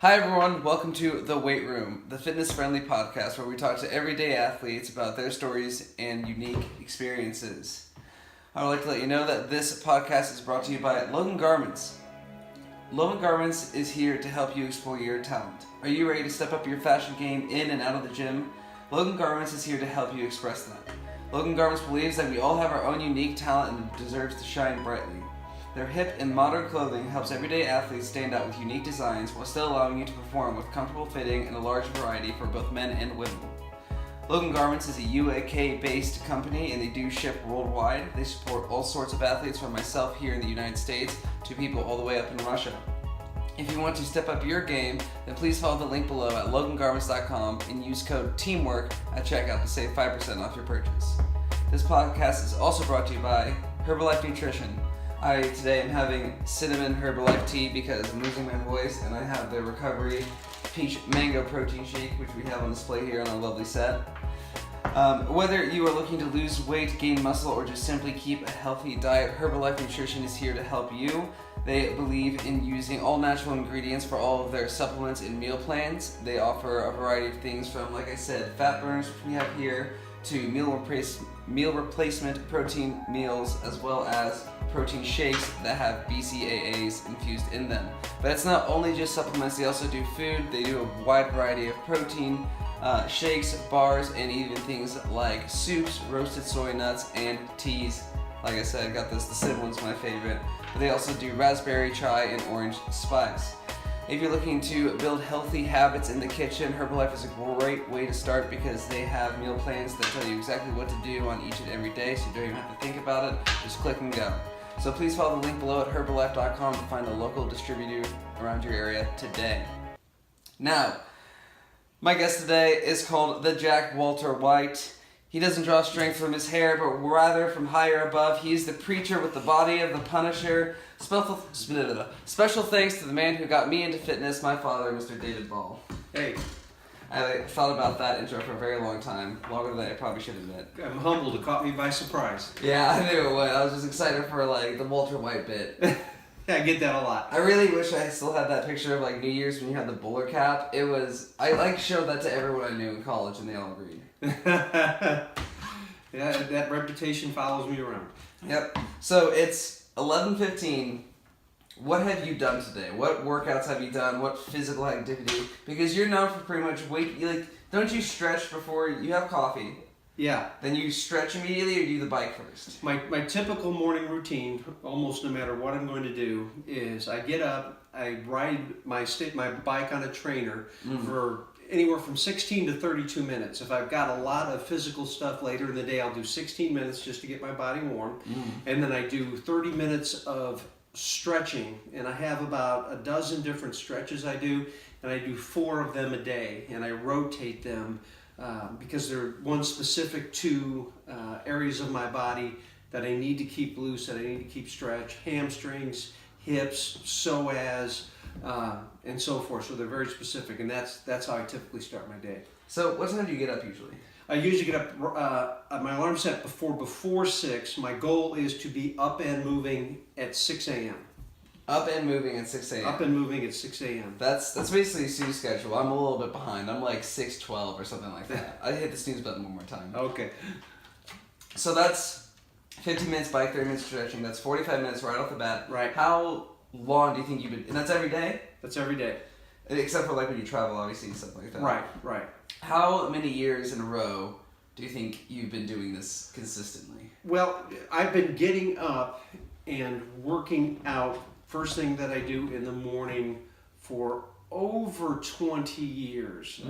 Hi everyone, welcome to The Weight Room, the fitness-friendly podcast where we talk to everyday athletes about their stories and unique experiences. I would like to let you know that this podcast is brought to you by Logan Garments. Logan Garments is here to help you explore your talent. Are you ready to step up your fashion game in and out of the gym? Logan Garments is here to help you express that. Logan Garments believes that we all have our own unique talent and deserves to shine brightly. Their hip and modern clothing helps everyday athletes stand out with unique designs while still allowing you to perform with comfortable fitting and a large variety for both men and women. Logan Garments is a UK-based company and they do ship worldwide. They support all sorts of athletes from myself here in the United States to people all the way up in Russia. If you want to step up your game, then please follow the link below at logangarments.com and use code TEAMWORK at checkout to save 5% off your purchase. This podcast is also brought to you by Herbalife Nutrition. I today am having cinnamon Herbalife tea because I'm losing my voice, and I have the Recovery Peach Mango Protein Shake, which we have on display here on our lovely set. Whether you are looking to lose weight, gain muscle, or just simply keep a healthy diet, Herbalife Nutrition is here to help you. They believe in using all natural ingredients for all of their supplements and meal plans. They offer a variety of things from, like I said, fat burners, which we have here, to meal replacement protein meals, as well as protein shakes that have BCAAs infused in them. But it's not only just supplements, they also do food. They do a wide variety of protein shakes, bars, and even things like soups, roasted soy nuts, and teas. Like I said, I got this, the cinnamon one's my favorite. But they also do raspberry, chai, and orange spice. If you're looking to build healthy habits in the kitchen, Herbalife is a great way to start because they have meal plans that tell you exactly what to do on each and every day, so you don't even have to think about it, just click and go. So please follow the link below at herbalife.com to find a local distributor around your area today. Now, my guest today is called the Jack Walter White. He doesn't draw strength from his hair, but rather from higher above. He is the preacher with the body of the Punisher. Special thanks to the man who got me into fitness, my father, Mr. David Ball. Hey, I thought about that intro for a very long time, longer than I probably should admit. I'm humbled. It caught me by surprise. Yeah, I knew it would. I was just excited for the Walter White bit. Yeah, I get that a lot. I really wish I still had that picture of New Year's when you had the bowler cap. I showed that to everyone I knew in college and they all agreed. Yeah, that reputation follows me around. Yep. So it's 11:15. What have you done today? What workouts have you done? What physical activity? Because you're known for pretty much don't you stretch before you have coffee? Yeah. Then you stretch immediately or do the bike first? My typical morning routine, almost no matter what I'm going to do, is I get up, I ride my bike on a trainer for anywhere from 16 to 32 minutes. If I've got a lot of physical stuff later in the day, I'll do 16 minutes just to get my body warm. And then I do 30 minutes of stretching, and I have about a dozen different stretches I do, and I do 4 of them a day, and I rotate them because they're one specific to areas of my body that I need to keep loose, that I need to keep stretched: hamstrings, hips, psoas, and so forth. So they're very specific, and that's how I typically start my day. So what time do you get up usually? I usually get up, my alarm set before 6. My goal is to be up and moving at 6 a.m. Up and moving at 6 a.m. Up and moving at 6 a.m. That's basically Sue's schedule. I'm a little bit behind. I'm like 6:12 or something like that. I hit the snooze button one more time. Okay. So that's 15 minutes bike, 30 minutes stretching. That's 45 minutes right off the bat. Right. How long do you think you've been... And that's every day? That's every day. Except for when you travel, obviously, and stuff like that. Right. How many years in a row do you think you've been doing this consistently? Well, I've been getting up and working out first thing that I do in the morning for over 20 years.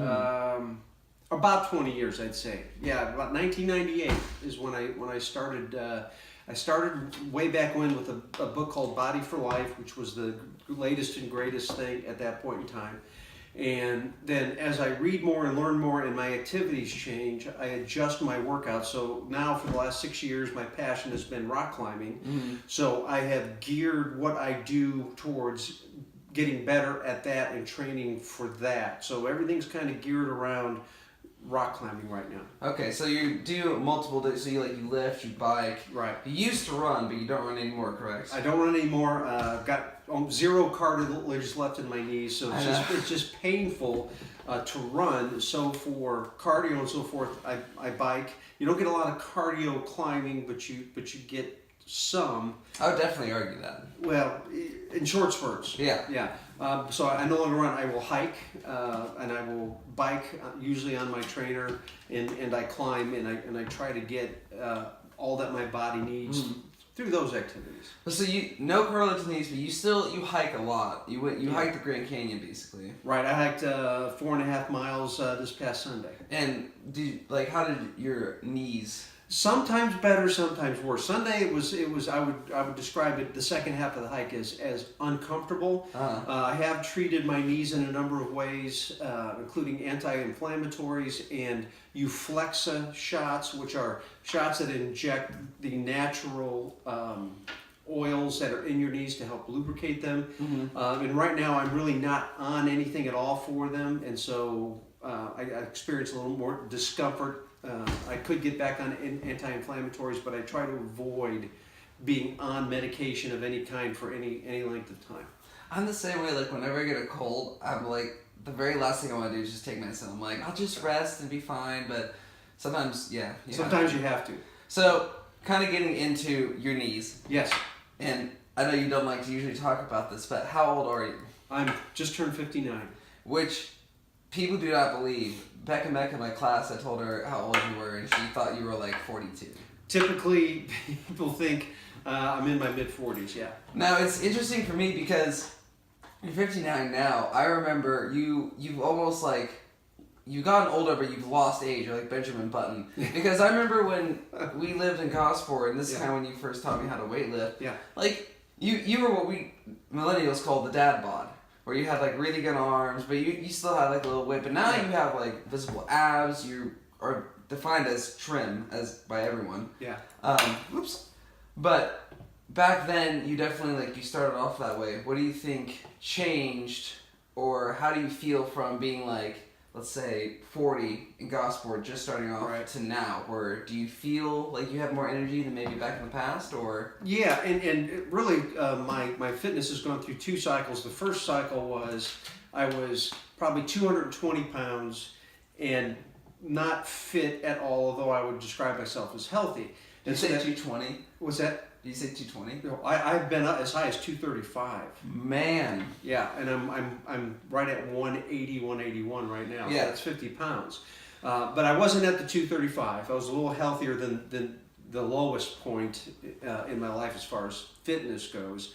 About 20 years, I'd say. Yeah, about 1998 is when I started. I started way back when with a book called Body for Life, which was the latest and greatest thing at that point in time. And then as I read more and learn more and my activities change, I adjust my workout. So now for the last 6 years, my passion has been rock climbing. So I have geared what I do towards getting better at that and training for that. So everything's kind of geared around rock climbing right now. Okay, so you do multiple days. So you lift, you bike. Right. You used to run, but you don't run anymore, correct? I don't run anymore. I've got zero cartilage left in my knees, so it's just painful to run. So for cardio and so forth, I bike. You don't get a lot of cardio climbing, but you get some. I would definitely argue that. Well, in short spurts. Yeah. Yeah. So I no longer run. I will hike and I will bike, usually on my trainer, and I climb and I try to get all that my body needs through those activities. So you no cartilage knees, but you hike a lot. You hike the Grand Canyon basically. Right. I hiked 4.5 miles this past Sunday. And how did your knees? Sometimes better, sometimes worse. Sunday it was I would describe it, the second half of the hike as uncomfortable. I have treated my knees in a number of ways, including anti-inflammatories and Euflexa shots, which are shots that inject the natural oils that are in your knees to help lubricate them. And right now I'm really not on anything at all for them, and so I experience a little more discomfort. I could get back on anti-inflammatories, but I try to avoid being on medication of any kind for any length of time. I'm the same way. Like whenever I get a cold, I'm like the very last thing I want to do is just take medicine. I'm like, I'll just rest and be fine. But sometimes, yeah. Sometimes you have to. So kind of getting into your knees. Yes. And I know you don't like to usually talk about this, but how old are you? I'm just turned 59. Which people do not believe. Back in my class, I told her how old you were, and she thought you were like 42. Typically, people think I'm in my mid-40s, yeah. Now, it's interesting for me because you're 59 now. I remember you've almost like, you've gotten older, but you've lost age. You're like Benjamin Button. Because I remember when we lived in Gosport, and this is kind of when you first taught me how to weightlift. Yeah. Like, you were what we millennials called the dad bod. Where you had like really good arms, but you still had like a little weight. But now you have like visible abs. You are defined as trim by everyone. Yeah. Whoops. But back then, you definitely you started off that way. What do you think changed, or how do you feel from being like, let's say 40 in Gosport, just starting off, to now? Or do you feel like you have more energy than maybe back in the past, or? Yeah, and really, my fitness has gone through 2 cycles. The first cycle was I was probably 220 pounds and not fit at all, although I would describe myself as healthy. Did you say 220? Was that? Did you say 220? I've been up as high as 235. Man. Yeah, and I'm right at 180, 181 right now. Yeah. So that's 50 pounds. But I wasn't at the 235. I was a little healthier than the lowest point in my life as far as fitness goes.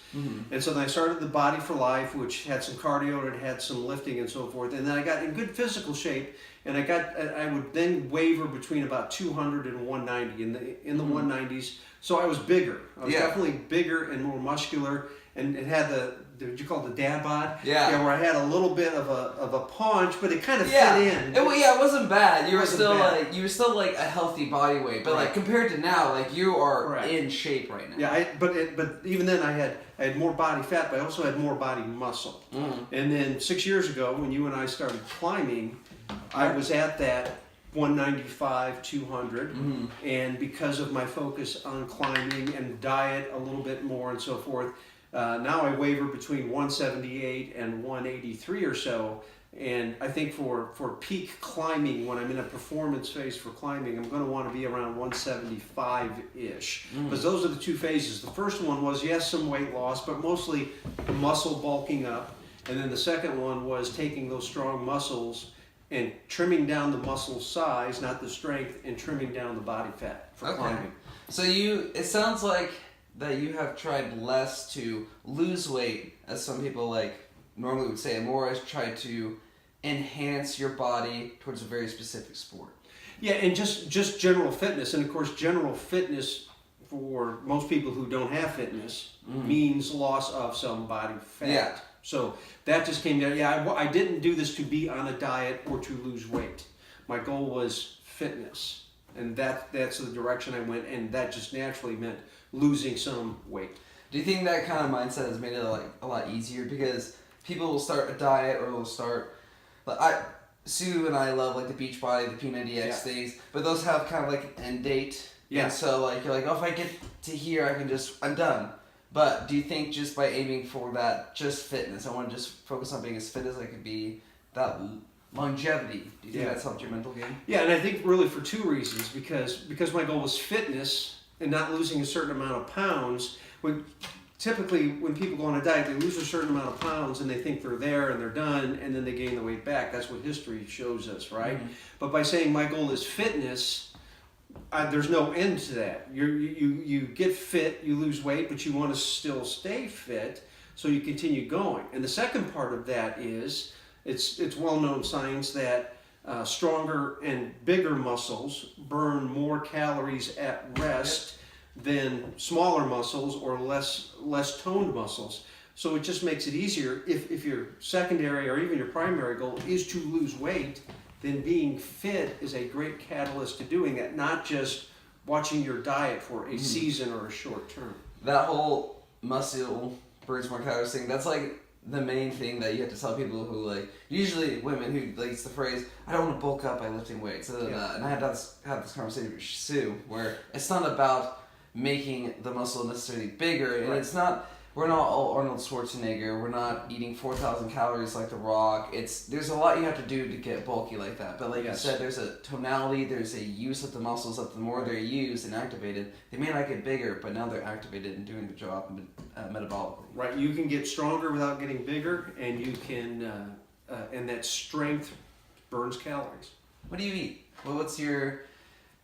And so then I started the Body for Life, which had some cardio and it had some lifting and so forth. And then I got in good physical shape, and I would then waver between about 200 and 190 in the 190s. So I was bigger. I was definitely bigger and more muscular, and it had what you call it, the dad bod? Yeah. Where I had a little bit of a paunch, but it kind of fit in. It wasn't bad. You were still like a healthy body weight, but like compared to now, like you are in shape right now. Yeah, but even then I had more body fat, but I also had more body muscle. And then 6 years ago, when you and I started climbing, I was at that 195, 200, and because of my focus on climbing and diet a little bit more and so forth, now I waver between 178 and 183 or so. And I think for peak climbing, when I'm in a performance phase for climbing, I'm going to want to be around 175-ish. Because those are the 2 phases. The first one was, yes, some weight loss, but mostly muscle bulking up. And then the second one was taking those strong muscles and trimming down the muscle size, not the strength, and trimming down the body fat for climbing. So it sounds like that you have tried less to lose weight, as some people like normally would say, and more as try to enhance your body towards a very specific sport. Yeah, and just general fitness. And of course, general fitness for most people who don't have fitness means loss of some body fat. Yeah. So that just came down. Yeah, I didn't do this to be on a diet or to lose weight. My goal was fitness, and that's the direction I went, and that just naturally meant losing some weight. Do you think that kind of mindset has made it a lot easier? Because people will start a diet or they'll start. Sue and I love like the Beachbody, the P90X things, but those have kind of like an end date. Yeah. And so like you're like, oh, if I get to here, I'm done. But do you think just by aiming for that, just fitness, I want to just focus on being as fit as I could be, that longevity, do you think that's helped your mental game? Yeah, and I think really for two reasons. Because my goal was fitness and not losing a certain amount of pounds. Typically, when people go on a diet, they lose a certain amount of pounds and they think they're there and they're done, and then they gain the weight back. That's what history shows us, right? Mm-hmm. But by saying my goal is fitness, there's no end to that. You get fit, you lose weight, but you want to still stay fit, so you continue going. And the second part of that is, it's well-known science that stronger and bigger muscles burn more calories at rest than smaller muscles or less toned muscles. So it just makes it easier if your secondary or even your primary goal is to lose weight, then being fit is a great catalyst to doing that, not just watching your diet for a season or a short term. That whole muscle burns more calories thing, that's like the main thing that you have to tell people who like, usually women who like, it's the phrase, I don't want to bulk up by lifting weights. And I had this conversation with Sue where it's not about making the muscle necessarily bigger, and it's not, we're not all Arnold Schwarzenegger, we're not eating 4,000 calories like The Rock. There's a lot you have to do to get bulky like that, but like you said, there's a tonality, there's a use of the muscles that the more they're used and activated, they may not get bigger, but now they're activated and doing the job metabolically. Right, you can get stronger without getting bigger, and you can, and that strength burns calories. What do you eat? Well, what's your...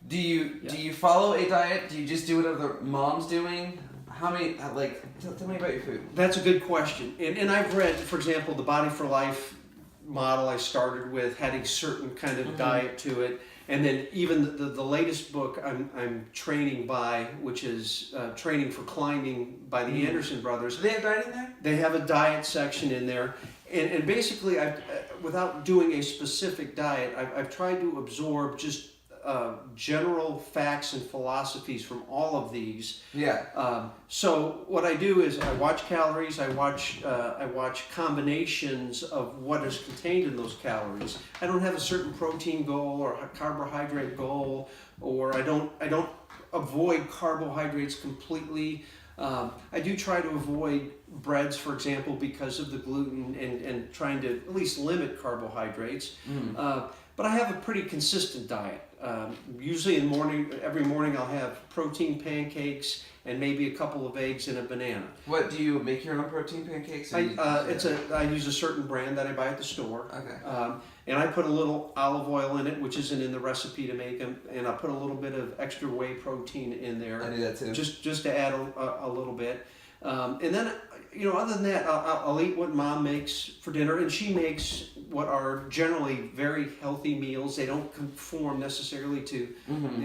Do you follow a diet? Do you just do what other mom's doing? How many, like, tell me about your food. That's a good question. And I've read, for example, the Body for Life model I started with had a certain kind of diet to it. And then even the latest book I'm training by, which is Training for Climbing by the Anderson Brothers. Do they have diet in there? They have a diet section in there. And basically, without doing a specific diet, I've tried to absorb just general facts and philosophies from all of these. So what I do is I watch calories. I watch combinations of what is contained in those calories. I don't have a certain protein goal or a carbohydrate goal, or I don't avoid carbohydrates completely. I do try to avoid breads, for example, because of the gluten and trying to at least limit carbohydrates. But I have a pretty consistent diet. Usually every morning I'll have protein pancakes and maybe a couple of eggs and a banana. What, do you make your own protein pancakes? I use a certain brand that I buy at the store. Okay. And I put a little olive oil in it, which isn't in the recipe to make them, and I put a little bit of extra whey protein in there. I do that too. Just to add a little bit. And then, other than that, I'll eat what Mom makes for dinner, and she makes what are generally very healthy meals. They don't conform necessarily to,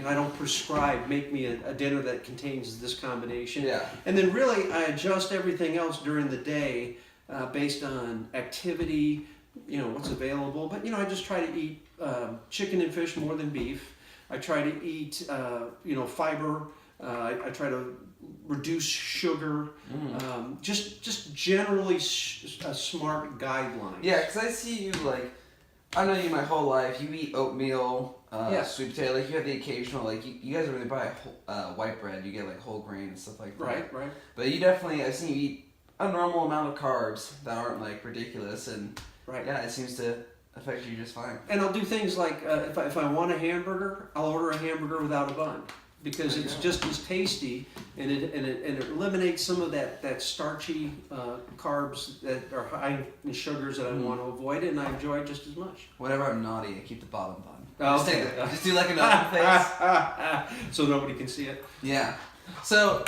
I don't prescribe, make me a dinner that contains this combination. And then really, I adjust everything else during the day based on activity, what's available. But, I just try to eat chicken and fish more than beef. I try to eat, fiber. I try to reduce sugar, just generally smart guidelines. Yeah, because I see you I know you my whole life. You eat oatmeal, sweet potato. Like you have the occasional, you guys don't really buy white bread. You get whole grain and stuff like that. Right. But you definitely, I've seen you eat a normal amount of carbs that aren't ridiculous, and it seems to affect you just fine. And I'll do things like if I want a hamburger, I'll order a hamburger without a bun. Because it's just as tasty, and it eliminates some of that starchy carbs that are high in sugars that I want to avoid, and I enjoy it just as much. Whenever I'm naughty, I keep the bottom bun. Just do an open face, so nobody can see it. Yeah. So,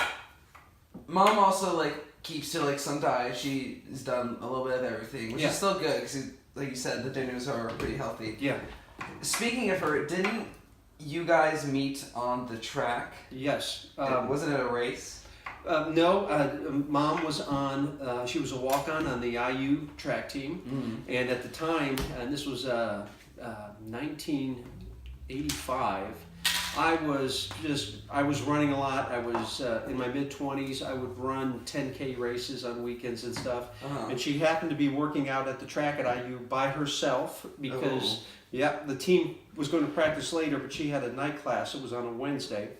Mom also keeps to some diet. She has done a little bit of everything, which is still good because, like you said, the dinners are pretty healthy. Yeah. Speaking of her, didn't you guys meet on the track? Yes. Wasn't it a race? No. Mom was on, she was a walk-on on the IU track team. And at the time, and this was 1985, I was running a lot. I was in my mid-20s. I would run 10K races on weekends and stuff. Uh-huh. And she happened to be working out at the track at IU by herself because, the team was going to practice later, but she had a night class. It was on a Wednesday.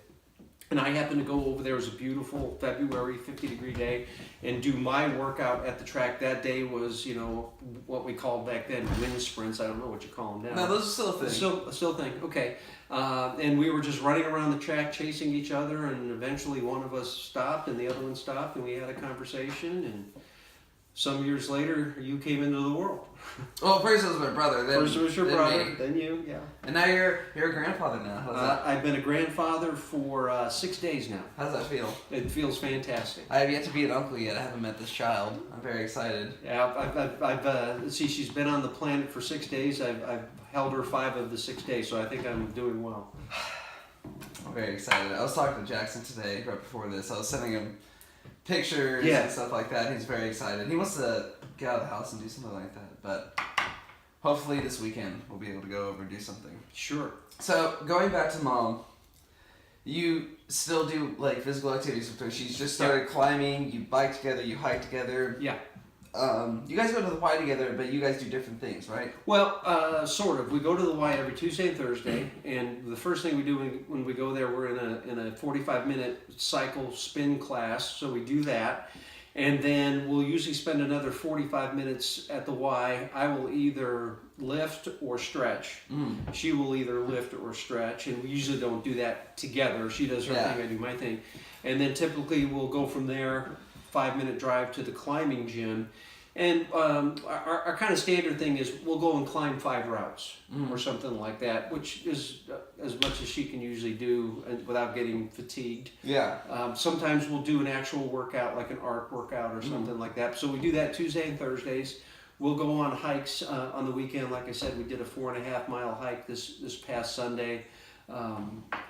And I happened to go over there. It was a beautiful February 50-degree day and do my workout at the track. That day was, what we called back then wind sprints. I don't know what you call them now. No, those are still a thing. Still a thing. Okay. And we were just running around the track chasing each other, and eventually one of us stopped and the other one stopped, and we had a conversation. And some years later, you came into the world. Well, first it was my brother. Then, First it was your then brother, me. then you, yeah. And now you're a grandfather now. How's that? I've been a grandfather for 6 days now. How's that feel? It feels fantastic. I have yet to be an uncle yet. I haven't met this child. I'm very excited. Yeah, I've see, she's been on the planet for 6 days. I've held her 5 of the 6 days, so I think I'm doing well. I'm very excited. I was talking to Jackson today, right before this. I was sending him pictures Yeah. and stuff like that. He's very excited. He wants to get out of the house and do something like that. But hopefully this weekend we'll be able to go over and do something. Sure. So going back to Mom, you still do like physical activities with her. She's just started climbing. You bike together. You hike together. Yeah. You guys go to the Y together, but you guys do different things, right? Well, sort of. We go to the Y every Tuesday and Thursday, and the first thing we do when we go there, we're in a 45-minute cycle spin class. So we do that, and then we'll usually spend another 45 minutes at the Y. I will either lift or stretch. She will either lift or stretch, and we usually don't do that together. She does her thing, I do my thing, and then typically we'll go from there. 5-minute drive to the climbing gym, and our kind of standard thing is we'll go and climb 5 routes or something like that, which is as much as she can usually do without getting fatigued. Yeah. Sometimes we'll do an actual workout, like an arc workout or something like that. So we do that Tuesday and Thursdays. We'll go on hikes on the weekend. Like I said, we did a 4.5-mile hike this past Sunday.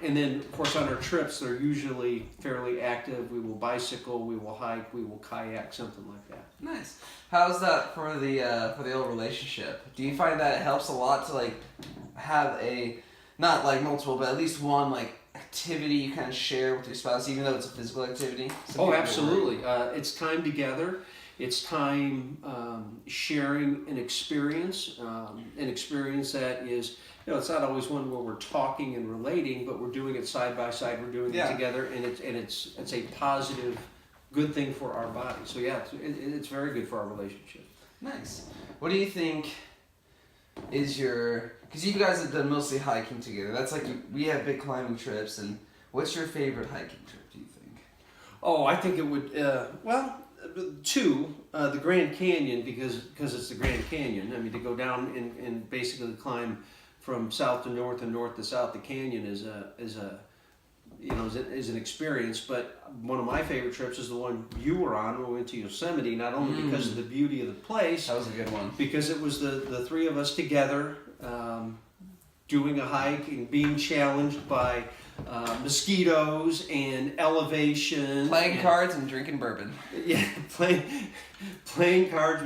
And then, of course, on our trips, they're usually fairly active. We will bicycle, we will hike, we will kayak, something like that. Nice. How's that for the old relationship? Do you find that it helps a lot to like have not like multiple, but at least one like activity you kind of share with your spouse, even though it's a physical activity? Oh, absolutely. It's time together. It's time sharing an experience that is, it's not always one where we're talking and relating, but we're doing it side by side. We're doing it together, and it's a positive, good thing for our body. So yeah, it's very good for our relationship. Nice. What do you think is because you guys have done mostly hiking together. That's like, we have big climbing trips, and what's your favorite hiking trip, do you think? Oh, I think it would, 2, the Grand Canyon, because it's the Grand Canyon. I mean, to go down and basically climb from south to north and north to south, the canyon is an experience. But one of my favorite trips is the one you were on when we went to Yosemite, not only because of the beauty of the place. That was a good one. Because it was the 3 of us together doing a hike and being challenged by mosquitoes and elevation. Playing cards and drinking bourbon. Yeah, playing cards.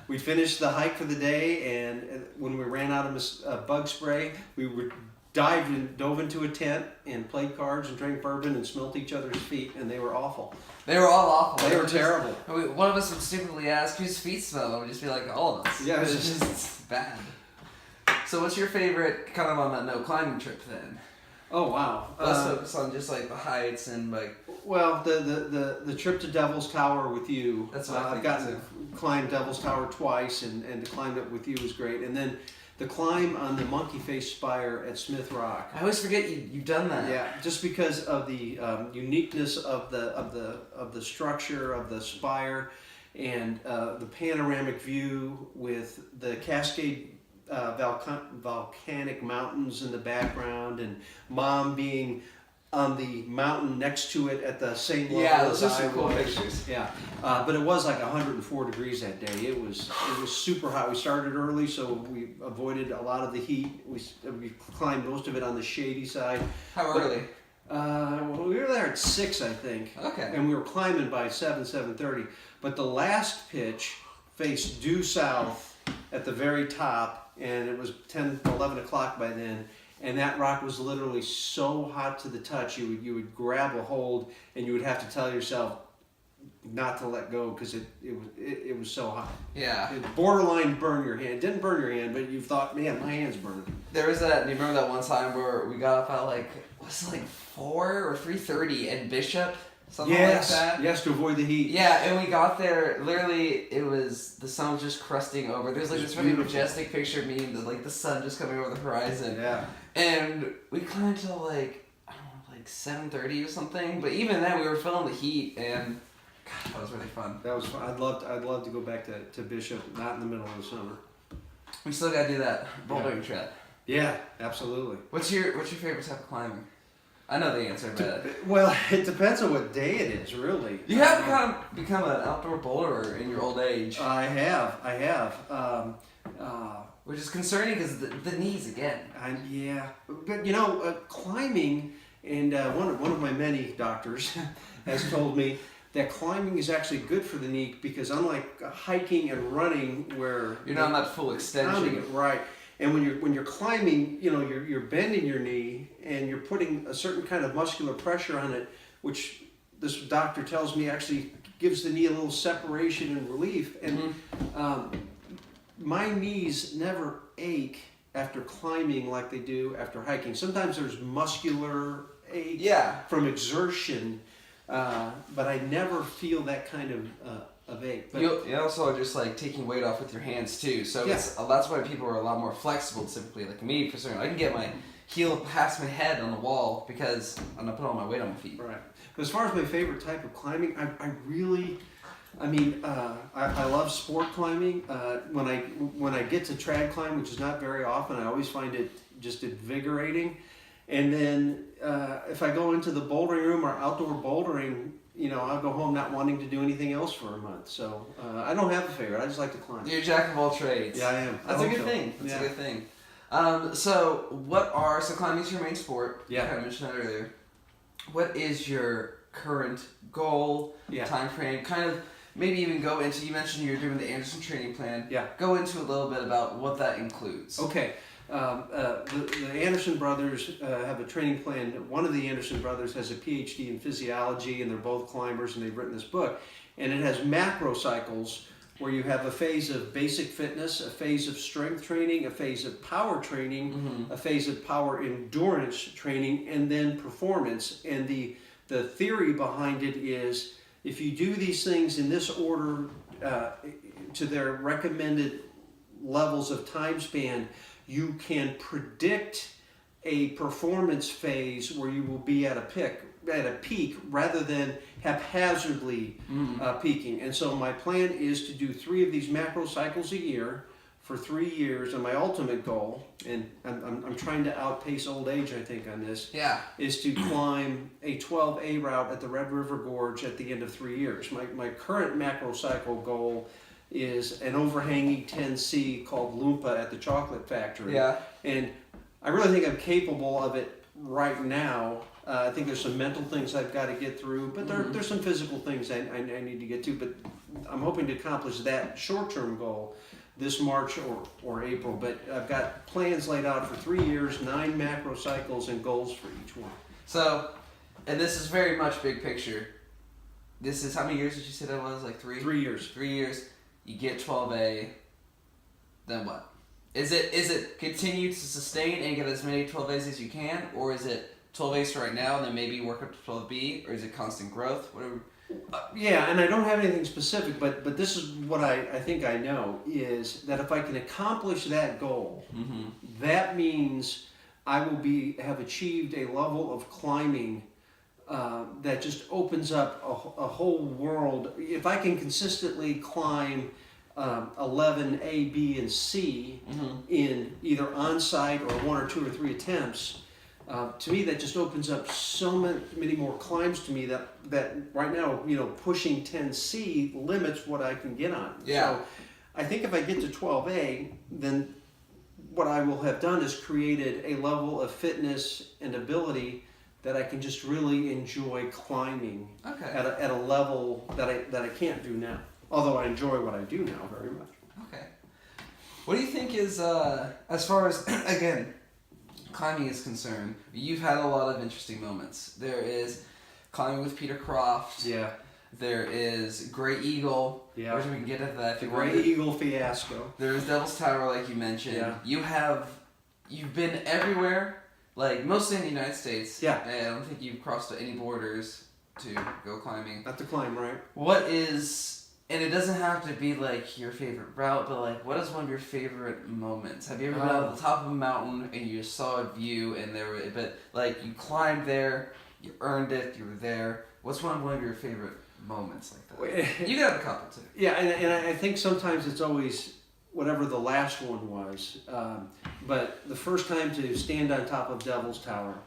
We'd finished the hike for the day, and when we ran out of bug spray, we would dove into a tent and played cards and drank bourbon and smelt each other's feet, and they were awful. They were all awful. They were terrible. One of us would stupidly ask whose feet smell, and we'd just be like, all of us. Yeah, it's just bad. So what's your favorite, kind of on that note, climbing trip then? Oh wow! Let's focus on just like the heights and like. Well, the trip to Devil's Tower with you. That's what I've gotten to climb Devil's Tower twice, and to climb it with you was great. And then the climb on the Monkey Face Spire at Smith Rock. I always forget you've done that. Yeah, just because of the uniqueness of the structure of the spire, and the panoramic view with the Cascade volcanic mountains in the background, and Mom being on the mountain next to it at the same level. Yeah, those are as some I cool was. pictures. Yeah, but it was like 104 degrees that day. It was super hot. We started early, so we avoided a lot of the heat. We climbed most of it on the shady side. How early? Well, we were there at 6, I think. Okay. And we were climbing by 7:30. But the last pitch faced due south at the very top, and it was 11 o'clock by then. and that rock was literally so hot to the touch, you would grab a hold, and you would have to tell yourself not to let go because it was so hot. Yeah. It borderline burned your hand. It didn't burn your hand, but you thought, man, my hand's burning. There was that. Do you remember that one time where we got up at like 4 or 3:30 in Bishop, something like that? Yes, to avoid the heat. Yeah, and we got there. Literally, the sun was just crusting over. There's like this really majestic picture of me, the sun just coming over the horizon. Yeah. And we climbed till like 7:30 or something. But even then, we were feeling the heat, and God, that was really fun. That was fun. I'd love to go back to Bishop, not in the middle of the summer. We still gotta do that bouldering trip. Yeah, absolutely. What's your favorite type of climbing? I know the answer, but Well, it depends on what day it is, really. you have become an outdoor boulderer in your old age. I have. Which is concerning because the knees again. Yeah, but climbing, and one of my many doctors has told me that climbing is actually good for the knee because unlike hiking and running, where You're not on that full extension. right, and when you're climbing, you're bending your knee and you're putting a certain kind of muscular pressure on it, which this doctor tells me actually gives the knee a little separation and relief. And my knees never ache after climbing like they do after hiking. Sometimes there's muscular ache from exertion, but I never feel that kind of ache. But You also are just like taking weight off with your hands too. So that's why people are a lot more flexible typically. Like me, for certain, I can get my heel past my head on the wall because I'm not putting all my weight on my feet. Right. But as far as my favorite type of climbing, I love sport climbing. When I get to trad climb, which is not very often, I always find it just invigorating. And then if I go into the bouldering room or outdoor bouldering, I'll go home not wanting to do anything else for a month. So I don't have a favorite. I just like to climb. You're a jack of all trades. Yeah, I am. That's a good thing. That's a good thing. So climbing is your main sport. Yeah. I kind of mentioned that earlier. What is your current goal, time frame? Kind of maybe even go into, you mentioned you're doing the Anderson training plan. Yeah. Go into a little bit about what that includes. Okay. The Anderson brothers have a training plan. One of the Anderson brothers has a PhD in physiology, and they're both climbers, and they've written this book. And it has macro cycles where you have a phase of basic fitness, a phase of strength training, a phase of power training, a phase of power endurance training, and then performance. And the theory behind it is if you do these things in this order to their recommended levels of time span, you can predict a performance phase where you will be at a peak rather than haphazardly peaking. And so my plan is to do 3 of these macro cycles a year for 3 years, and my ultimate goal, and I'm trying to outpace old age, I think, on this, is to climb a 12A route at the Red River Gorge at the end of 3 years. My current macro cycle goal is an overhanging 10C called Loompa at the Chocolate Factory. Yeah. And I really think I'm capable of it right now. I think there's some mental things I've got to get through, but there's some physical things I need to get to. But I'm hoping to accomplish that short-term goal this March or April. But I've got plans laid out for 3 years, 9 macro cycles, and goals for each one. So, and this is very much big picture. This is, how many years did you say that was? Like 3? 3 years. 3 years. You get 12A, then what? Is it continue to sustain and get as many 12As as you can, or is it 12As for right now and then maybe work up to 12B, or is it constant growth? Whatever. Yeah, and I don't have anything specific, but this is what I think I know, is that if I can accomplish that goal, that means I will have achieved a level of climbing that just opens up a whole world. If I can consistently climb 11 A, B, and C in either on-site or 1 or 2 or 3 attempts, to me that just opens up so many more climbs to me that right now, pushing 10C limits what I can get on. Yeah. So I think if I get to 12A, then what I will have done is created a level of fitness and ability that I can just really enjoy climbing at a level that I can't do now. Although I enjoy what I do now very much. Okay. What do you think is, as far as, again, climbing is concerned, you've had a lot of interesting moments. There is climbing with Peter Croft. Yeah. There is Grey Eagle. Yeah. Which we can get into that if The you want. Grey Eagle fiasco. There is Devil's Tower, like you mentioned. Yeah. You've been everywhere, like mostly in the United States. Yeah. I don't think you've crossed any borders to go climbing. Not to climb, right? What is, and it doesn't have to be like your favorite route, but like what is one of your favorite moments? Have you ever been at the top of a mountain and you just saw a view and but like you climbed there, you earned it, you were there. What's one of your favorite moments like that? You got a couple too. Yeah, and I think sometimes it's always whatever the last one was. But the first time to stand on top of Devil's Tower.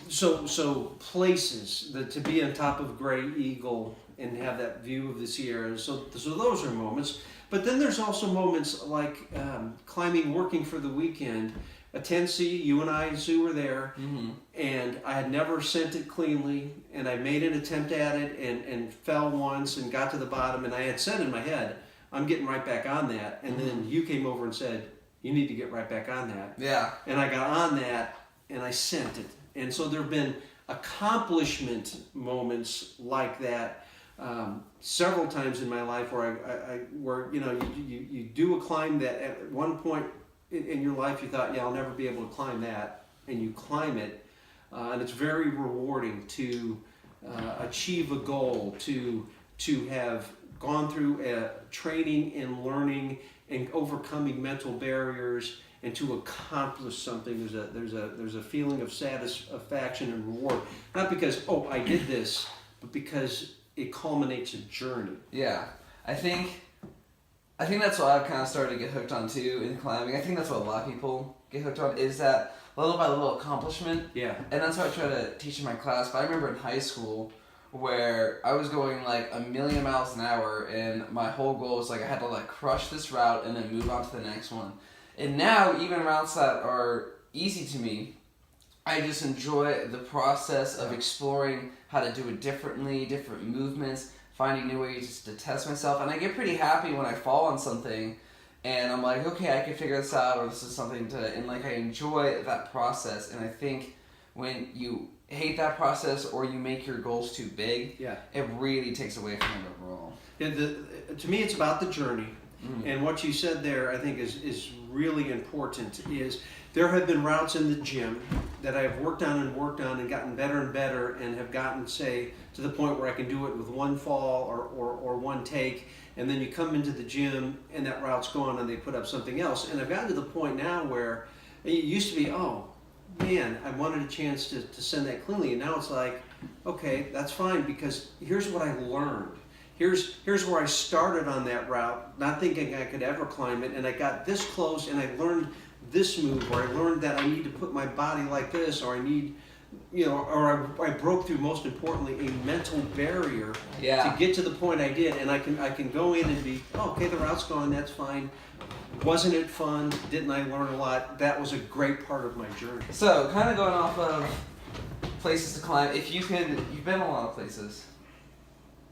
So places to be on top of Grey Eagle and have that view of the Sierras. So those are moments. But then there's also moments like climbing, working for the weekend. A 10C, you and I, Sue, were there, and I had never sent it cleanly, and I made an attempt at it and fell once and got to the bottom, and I had said in my head, I'm getting right back on that, and then you came over and said, you need to get right back on that. Yeah. And I got on that, and I sent it. And so there have been accomplishment moments like that several times in my life where you do a climb that at one point in your life you thought, yeah, I'll never be able to climb that, and you climb it, and it's very rewarding to achieve a goal, to have gone through training and learning and overcoming mental barriers, and to accomplish something. There's a feeling of satisfaction and reward, not because I did this, but because it culminates a journey. Yeah, I think that's what I've kind of started to get hooked on too in climbing. I think that's what a lot of people get hooked on, is that little by little accomplishment. Yeah. And that's what I try to teach in my class. But I remember in high school where I was going like 1,000,000 miles an hour, and my whole goal was like I had to like crush this route and then move on to the next one. And now even routes that are easy to me, I just enjoy the process of exploring how to do it differently, different movements, finding new ways to test myself. And I get pretty happy when I fall on something and I'm like, okay, I can figure this out, or this is something and like I enjoy that process. And I think when you hate that process or you make your goals too big, it really takes away from it overall. Yeah, to me, it's about the journey. And what you said there, I think, is really important. Is there have been routes in the gym that I've worked on and gotten better and better, and have gotten, say, to the point where I can do it with one fall or one take, and then you come into the gym and that route's gone and they put up something else. And I've gotten to the point now where it used to be, oh man, I wanted a chance to send that cleanly, and now it's like, okay, that's fine, because here's what I learned. Here's where I started on that route, not thinking I could ever climb it, and I got this close, and I learned this move, or I learned that I need to put my body like this, or I need, or I broke through, most importantly, a mental barrier to get to the point I did, and I can go in and be, okay, the route's gone, that's fine. Wasn't it fun? Didn't I learn a lot? That was a great part of my journey. So, kind of going off of places to climb, you've been a lot of places.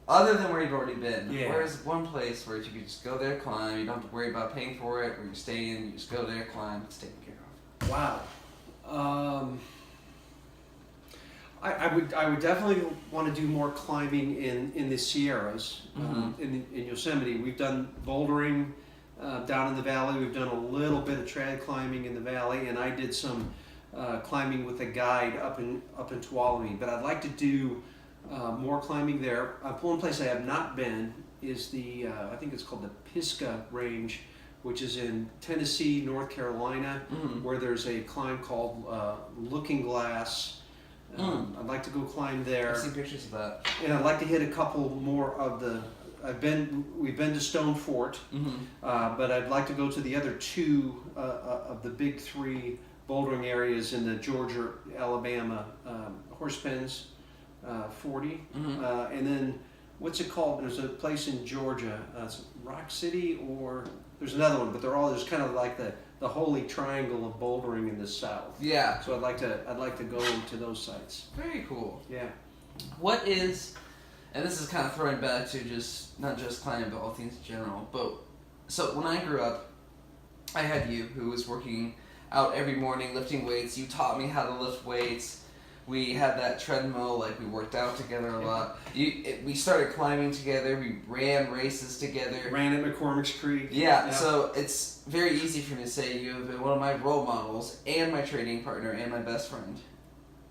Other than where you've already been, where's one place where you can just go there, climb, you don't have to worry about paying for it, where you're staying, you just go there, climb, it's taken care of? Wow. I would definitely want to do more climbing in the Sierras, in Yosemite. We've done bouldering down in the valley. We've done a little bit of trad climbing in the valley, and I did some climbing with a guide up in Tuolumne. But I'd like to do more climbing there. One place I have not been is I think it's called the Pisgah Range, which is in Tennessee, North Carolina, where there's a climb called Looking Glass. I'd like to go climb there. I've seen pictures of that. And I'd like to hit a couple more of we've been to Stone Fort, but I'd like to go to the other two of the big three bouldering areas in the Georgia, Alabama, Horse Pens 40, and then what's it called? There's a place in Georgia, it's Rock City, or there's another one, but there's kind of like the holy triangle of bouldering in the south. Yeah. So I'd like to go to those sites. Very cool. Yeah. What is, and this is kind of throwing back to not just climbing, but all things in general. But so when I grew up, I had you who was working out every morning lifting weights. You taught me how to lift weights. We had that treadmill, like we worked out together a lot. We started climbing together. We ran races together. Ran at McCormick's Creek. Yeah, so it's very easy for me to say you have been one of my role models and my training partner and my best friend.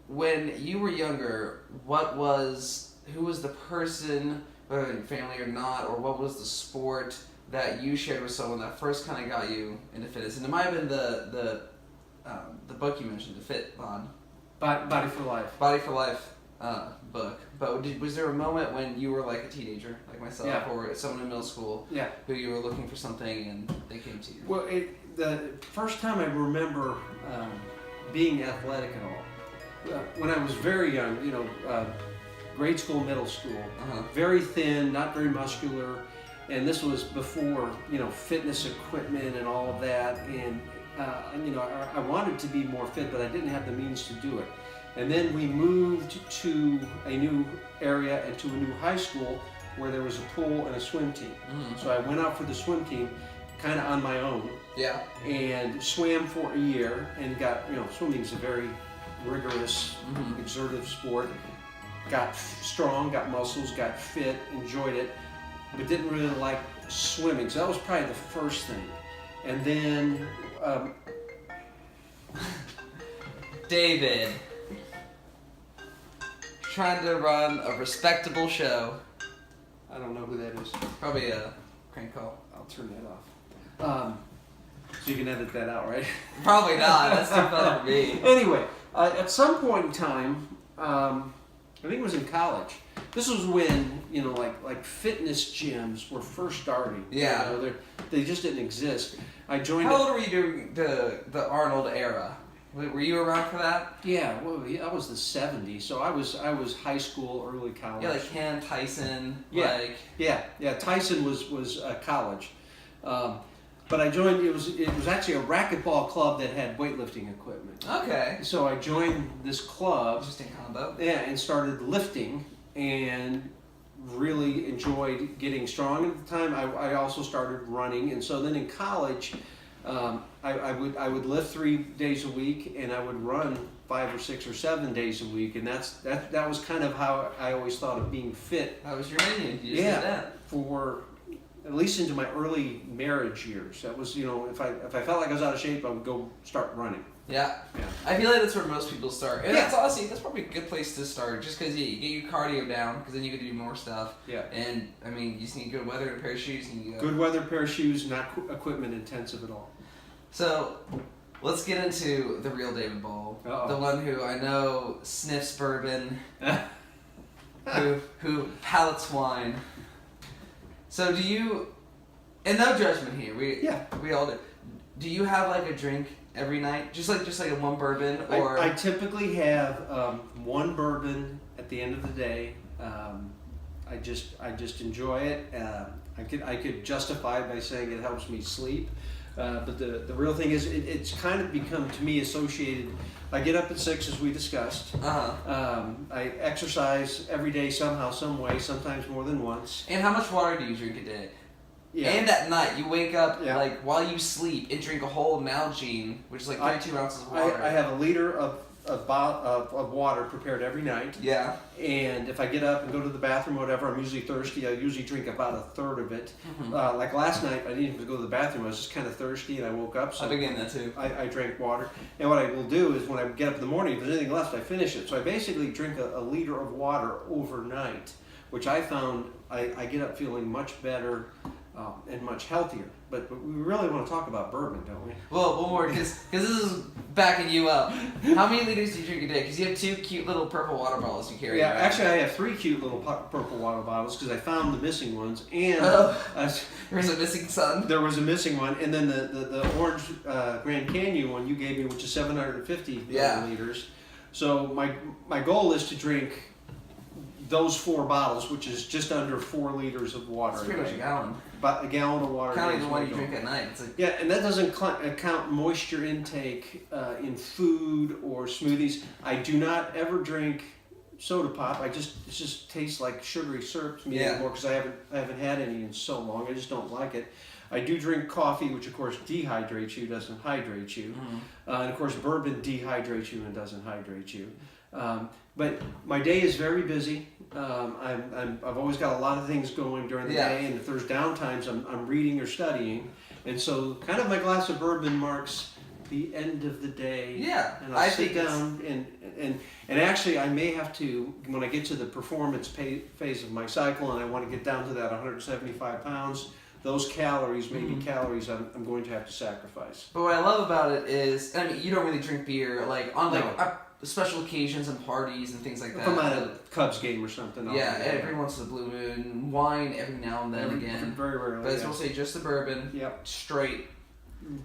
When you were younger, who was the person, whether in your family or not, or what was the sport that you shared with someone that first kind of got you into fitness? And it might have been the book you mentioned, the Fit Bod. Body for Life. Body for Life book. But was there a moment when you were like a teenager, like myself, or someone in middle school, who you were looking for something and they came to you? Well, the first time I remember being athletic at all, when I was very young, grade school, middle school, very thin, not very muscular, and this was before, fitness equipment and all of that, and I wanted to be more fit, but I didn't have the means to do it. And then we moved to a new area and to a new high school where there was a pool and a swim team. So I went out for the swim team kind of on my own. Yeah. And swam for a year and got, swimming is a very rigorous, exertive sport. Got strong, got muscles, got fit, enjoyed it, but didn't really like swimming. So that was probably the first thing. And then David, trying to run a respectable show. I don't know who that is. Probably a crank call. I'll turn that off. So you can edit that out, right? Probably not. That's too fun for me. Anyway, at some point in time, I think it was in college. This was when like fitness gyms were first starting. Yeah. They just didn't exist. I joined. How old were you during the Arnold era? Were you around for that? Yeah, well, that was the '70s. So I was high school, early college. Yeah, like Ken, Tyson. Yeah, yeah. Tyson was college, but I joined. It was actually a racquetball club that had weightlifting equipment. Okay. So I joined this club. Interesting combo. Yeah, and started lifting and really enjoyed getting strong at the time. I also started running, and so then in college, I would lift 3 days a week, and I would run 5 or 6 or 7 days a week, and that was kind of how I always thought of being fit. That was your menu. You just did that. For at least into my early marriage years. That was, if I felt like I was out of shape, I would go start running. Yeah. I feel like that's where most people start. And that's honestly, that's probably a good place to start, just because you get your cardio down, because then you can do more stuff. Yeah. And, I mean, you just need good weather and a pair of shoes. And you go. Good weather, pair of shoes, not equipment intensive at all. So, let's get into the real David Ball. Uh-oh. The one who I know sniffs bourbon, who palates wine. So do you, and no judgment here, we all do. Do you have like a drink every night? Just like a one bourbon, or I typically have one bourbon at the end of the day. I just enjoy it. I could justify it by saying it helps me sleep. But the real thing is it's kind of become to me associated. I get up at 6 as we discussed. I exercise every day somehow, some way, sometimes more than once. And how much water do you drink a day? Yeah. And at night, you wake up like while you sleep and drink a whole Nalgene, which is like 32 ounces of water. I have a liter of water prepared every night. Yeah. And if I get up and go to the bathroom or whatever, I'm usually thirsty. I usually drink about a third of it. Like last night, I didn't even go to the bathroom. I was just kind of thirsty, and I woke up. So I began that too. I drank water. And what I will do is when I get up in the morning, if there's anything left, I finish it. So I basically drink a liter of water overnight, which I found I get up feeling much better and much healthier. But we really want to talk about bourbon, don't we? Well, one more, because this is backing you up. How many liters do you drink a day? Because you have 2 cute little purple water bottles you carry. Yeah, around. actually I have 3 cute little purple water bottles because I found the missing ones. And there's a missing son. There was a missing one. And then the orange Grand Canyon one you gave me, which is 750 milliliters. So my goal is to drink those 4 bottles, which is just under 4 liters of water. It's pretty much a gallon. About a gallon of water. Counting the one you drink at night. It's like, yeah, and that doesn't count moisture intake in food or smoothies. I do not ever drink soda pop. It just tastes like sugary syrup to me Yeah. anymore because I haven't had any in so long. I just don't like it. I do drink coffee, which of course dehydrates you, doesn't hydrate you, and of course bourbon dehydrates you and doesn't hydrate you. But my day is very busy. I've always got a lot of things going during the day, and if there's downtimes, I'm reading or studying, and so kind of my glass of bourbon marks the end of the day. Yeah, and I sit down and actually I may have to, when I get to the performance phase of my cycle and I want to get down to that 175 pounds. Those calories may be calories I'm going to have to sacrifice. But what I love about it is, I mean, you don't really drink beer like on like No. special occasions and parties and things like that. If I'm at a Cubs game or something. Every once in a blue moon, wine every now and then again. Very rarely. But it's mostly just the bourbon. Yep. Straight.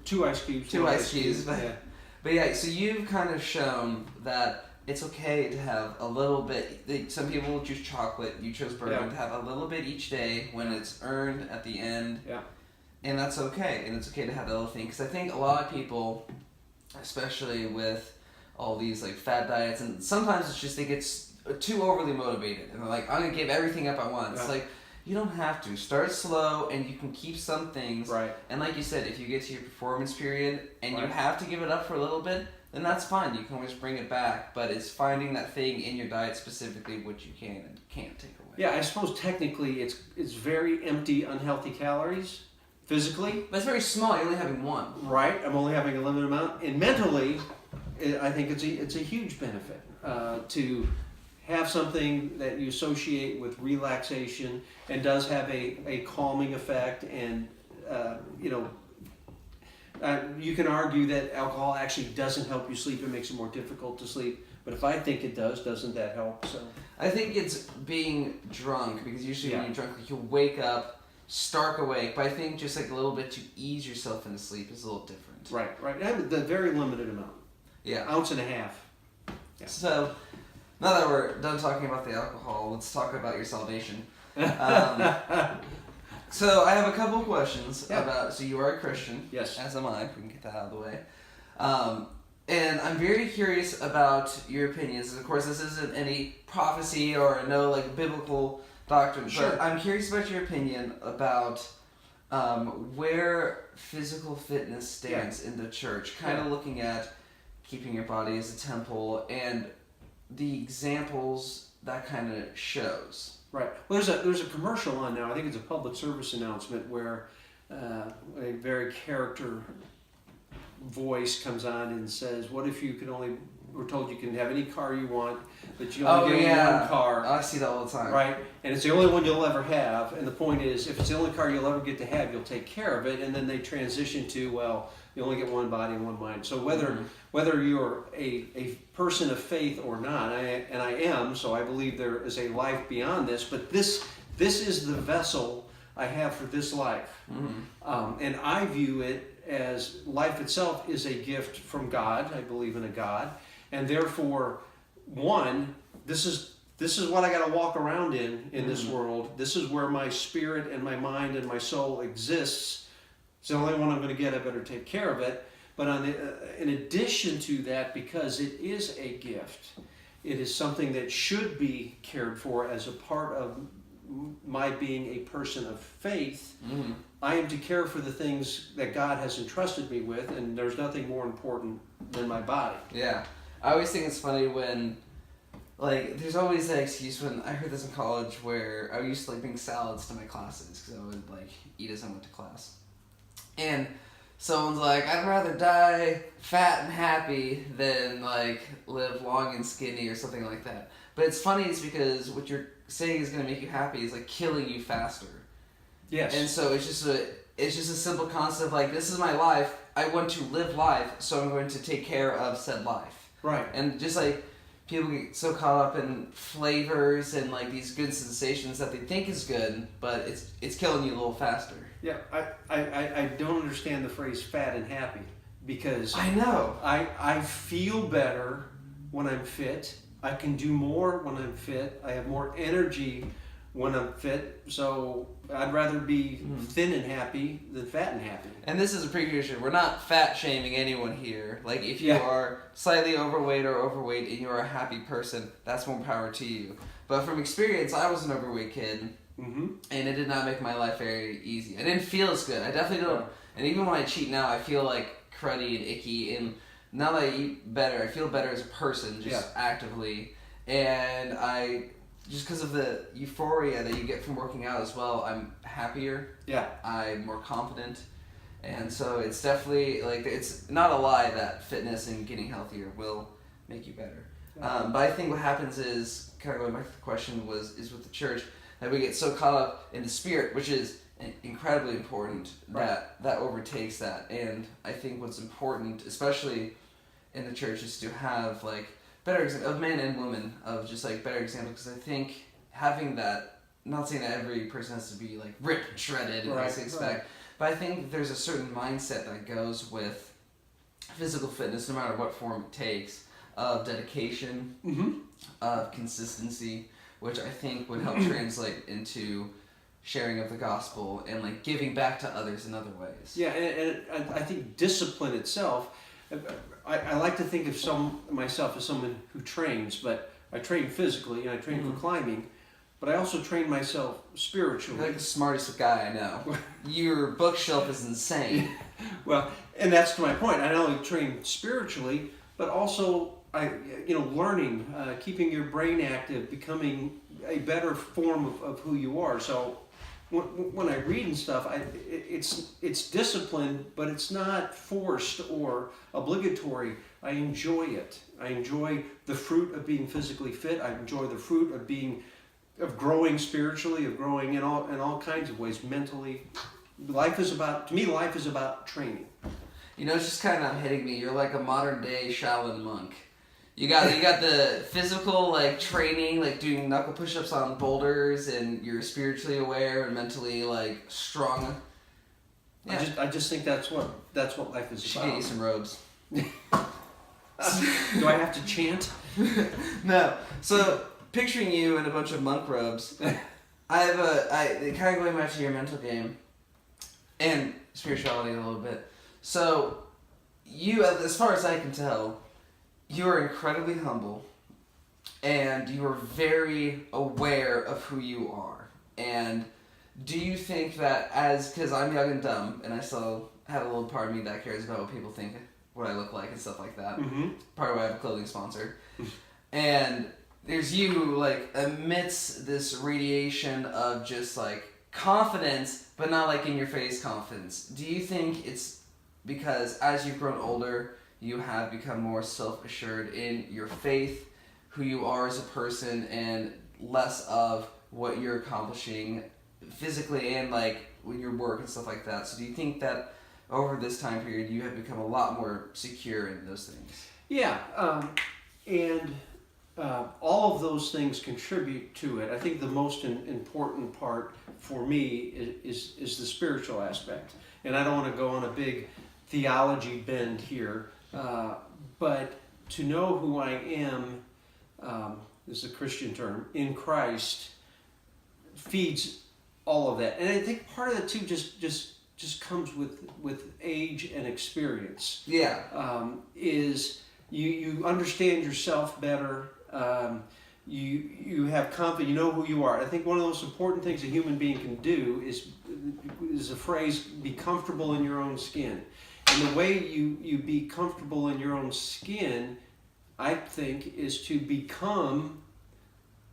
2 ice cubes. 2 ice cubes. Yeah. But yeah, so you've kind of shown that it's okay to have a little bit. Some people will choose chocolate. You chose bourbon to have a little bit each day when it's earned at the end. Yeah. And that's okay. And it's okay to have that little thing. Because I think a lot of people, especially with all these like fad diets, and sometimes it's just they get too overly motivated. And they're like, I'm going to give everything up at once. Yeah. Like, you don't have to. Start slow and you can keep some things. Right. And like you said, if you get to your performance period and you Right. have to give it up for a little bit, then that's fine. You can always bring it back. But it's finding that thing in your diet specifically which you can and can't take away. Yeah, I suppose technically it's very empty, unhealthy calories physically. But it's very small. You're only having one. Right. I'm only having a limited amount. And mentally, I think it's a huge benefit to have something that you associate with relaxation and does have a calming effect. And you can argue that alcohol actually doesn't help you sleep. It makes it more difficult to sleep. But if I think it does, doesn't that help? So I think it's being drunk, because usually when Yeah. you're drunk, like, you'll wake up stark awake. But I think just like a little bit to ease yourself into sleep is a little different. right. I have the very limited amount. Yeah. Ounce and a half. Yeah. So now that we're done talking about the alcohol, let's talk about your salvation. So I have a couple of questions about. So you are a Christian, Yes. as am I. If we can get that out of the way. And I'm very curious about your opinions. Of course, this isn't any prophecy or no like biblical doctrine, Sure. but I'm curious about your opinion about where physical fitness stands in the church. Kind of looking at keeping your body as a temple and the examples that kind of shows. Right. Well, there's a commercial on now. I think it's a public service announcement where a very character voice comes on and says, "What if you could only? We're told you can have any car you want, but you only get one car." I see that all the time. Right, and it's the only one you'll ever have. And the point is, if it's the only car you'll ever get to have, you'll take care of it. And then they transition to, well, you only get one body and one mind. So whether you're a person of faith or not, and I am, so I believe there is a life beyond this. But this is the vessel I have for this life, and I view it as life itself is a gift from God. I believe in a God, and therefore, this is what I got to walk around in this world. This is where my spirit and my mind and my soul exists. It's the only one I'm going to get. I better take care of it. But in addition to that, because it is a gift, it is something that should be cared for as a part of my being a person of faith. I am to care for the things that God has entrusted me with, and there's nothing more important than my body. Yeah. I always think it's funny when, like, there's always that excuse when I heard this in college where I used to like bring salads to my classes because I would like eat as I went to class. And someone's like, I'd rather die fat and happy than like live long and skinny or something like that. But it's funny is because what you're saying is going to make you happy is like killing you faster. Yes. And so it's just a simple concept like, this is my life. I want to live life, so I'm going to take care of said life. Right. And just like people get so caught up in flavors and like these good sensations that they think is good, but it's killing you a little faster. Yeah, I don't understand the phrase fat and happy because I know. I feel better when I'm fit. I can do more when I'm fit. I have more energy when I'm fit. So I'd rather be thin and happy than fat and happy. And this is a precursor. We're not fat shaming anyone here. Like, if you Yeah. are slightly overweight or overweight and you're a happy person, that's more power to you. But from experience, I was an overweight kid, Mm-hmm. and it did not make my life very easy. I didn't feel as good. I definitely don't. And even when I cheat now, I feel like cruddy and icky. And now that I eat better, I feel better as a person, just actively. And just because of the euphoria that you get from working out as well, I'm happier. Yeah. I'm more confident. And so it's definitely, like, it's not a lie that fitness and getting healthier will make you better. But I think what happens is, kind of going back to the question, is with the church, that we get so caught up in the spirit, which is incredibly important, that overtakes that. And I think what's important, especially in the church, is to have, like, better examples of men and women, of just, like, better examples, because I think having that, not saying that every person has to be, like, ripped and shredded and like six-pack, but I think there's a certain mindset that goes with physical fitness, no matter what form it takes, of dedication, of consistency, which I think would help translate into sharing of the gospel and, like, giving back to others in other ways. Yeah, and I think discipline itself, I like to think of myself as someone who trains, but I train physically and I train for climbing, but I also train myself spiritually. You're like the smartest guy I know. Your bookshelf is insane. Well, and that's to my point. I not only train spiritually, but also learning, keeping your brain active, becoming a better form of who you are. So when I read and stuff, it's discipline, but it's not forced or obligatory. I enjoy it. I enjoy the fruit of being physically fit. I enjoy the fruit of growing spiritually, of growing in all kinds of ways, mentally. To me, life is about training. You know, it's just kind of hitting me. You're like a modern day Shaolin monk. You got the physical, like, training, like doing knuckle push-ups on boulders, and you're spiritually aware and mentally, like, strong. Yeah. I just think that's what life is Should about. get you some robes. Do I have to chant? No. So picturing you in a bunch of monk robes, kind of going back to your mental game and spirituality a little bit. So you, as far as I can tell, you are incredibly humble, and you are very aware of who you are. And do you think that because I'm young and dumb, and I still have a little part of me that cares about what people think, what I look like and stuff like that. Mm-hmm. Part of why I have a clothing sponsor. And there's you who, like, amidst this radiation of just, like, confidence, but not, like, in your face confidence. Do you think it's because as you've grown older, you have become more self-assured in your faith, who you are as a person, and less of what you're accomplishing physically and, like, with your work and stuff like that? So do you think that over this time period you have become a lot more secure in those things? Yeah, and all of those things contribute to it. I think the most important part for me is the spiritual aspect. And I don't want to go on a big theology bend here, but to know who I am, this is a Christian term, in Christ, feeds all of that. And I think part of it too just comes with age and experience. Yeah. Is you understand yourself better. You have confidence. You know who you are. I think one of the most important things a human being can do is a phrase: be comfortable in your own skin. And the way you be comfortable in your own skin, I think, is to become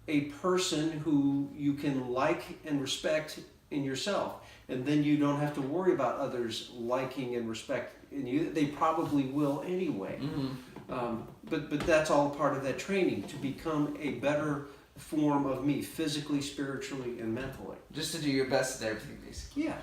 a person who you can like and respect in yourself. And then you don't have to worry about others liking and respecting you. They probably will anyway. Mm-hmm. But that's all part of that training, to become a better form of me, physically, spiritually, and mentally. Just to do your best at everything, basically. Yeah.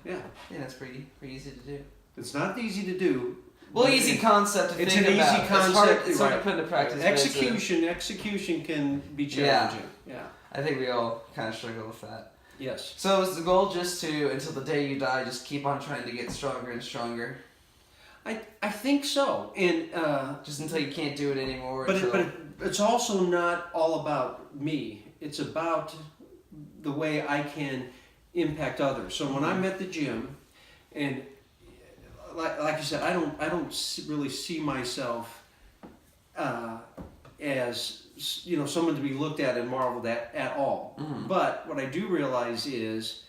Yeah, that's pretty easy to do. It's not easy to do. Well, easy concept to think about. It's an easy concept. It's hard to put into practice. Execution can be challenging. Yeah. I think we all kind of struggle with that. Yes. So is the goal just to, until the day you die, just keep on trying to get stronger and stronger? I think so. And just until you can't do it anymore. But it's also not all about me. It's about the way I can impact others. So when I'm at the gym, and like you said, I don't really see myself as someone to be looked at and marveled at all. But what I do realize is,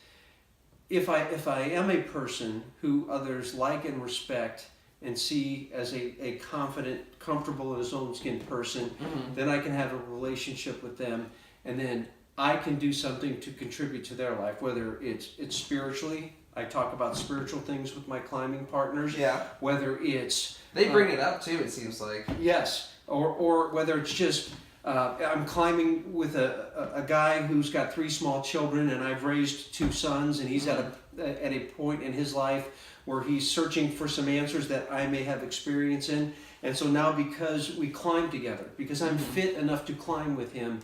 if I am a person who others like and respect and see as a confident, comfortable in his own skin person, then I can have a relationship with them, and then I can do something to contribute to their life, whether it's spiritually. I talk about spiritual things with my climbing partners. Yeah. Whether it's They bring it up too, it seems like. yes, or whether it's just I'm climbing with a guy who's got 3 small children, and I've raised 2 sons, and he's at a point in his life where he's searching for some answers that I may have experience in. And so now, because we climb together, because I'm fit enough to climb with him,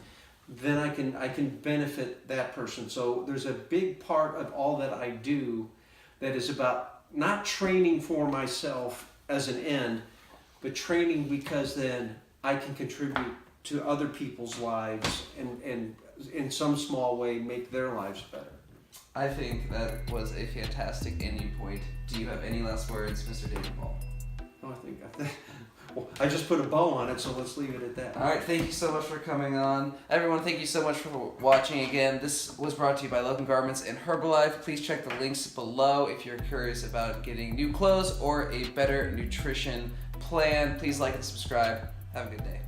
then I can benefit that person. So there's a big part of all that I do that is about not training for myself as an end, but training because then I can contribute to other people's lives and in some small way make their lives better. I think that was a fantastic ending point. Do you have any last words, Mr. David Ball? Oh, well, I just put a bow on it, so let's leave it at that. All right, thank you so much for coming on. Everyone, thank you so much for watching again. This was brought to you by Logan Garments and Herbalife. Please check the links below if you're curious about getting new clothes or a better nutrition plan. Please like and subscribe. Have a good day.